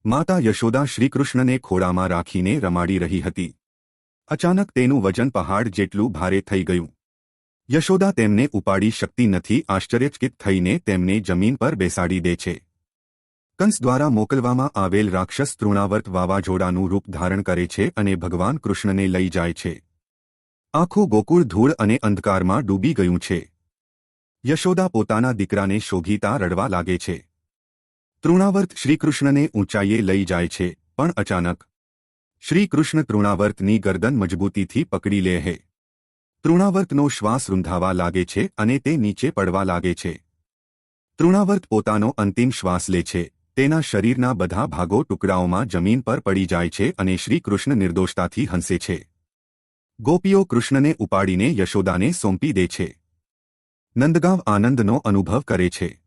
માતા યશોદા શ્રીકૃષ્ણને ખોળામાં રાખીને રમાડી રહી હતી. અચાનક તેનું વજન પહાડ જેટલું ભારે થઈ ગયું. યશોદા તેમને ઉપાડી શકતી નથી. આશ્ચર્યચકિત થઈને તેમને જમીન પર બેસાડી દે છે. કંસ દ્વારા મોકલવામાં આવેલ રાક્ષસ તૃણાવર્ત વાવાઝોડાનું રૂપ ધારણ કરે છે અને ભગવાન કૃષ્ણને લઈ જાય છે. આખું ગોકુળ ધૂળ અને અંધકારમાં ડૂબી ગયું છે. યશોદા પોતાના દીકરાને શોધીતા રડવા લાગે છે. તૃણાવર્ત શ્રીકૃષ્ણને ઊંચાઈએ લઈ જાય છે, પણ અચાનક શ્રીકૃષ્ણ તૃણાવર્તની ગરદન મજબૂતીથી પકડી લે છે. તૃણાવર્તનો શ્વાસ રૂંધાવા લાગે છે અને તે નીચે પડવા લાગે છે. તૃણાવર્ત પોતાનો અંતિમ શ્વાસ લે છે. તેના શરીરના બધા ભાગો ટુકડાઓમાં જમીન પર પડી જાય છે અને શ્રીકૃષ્ણ નિર્દોષતાથી હસે છે. ગોપીઓ કૃષ્ણને ઉપાડીને યશોદાને સોંપી દે છે. નંદગાંવ આનંદનો અનુભવ કરે છે.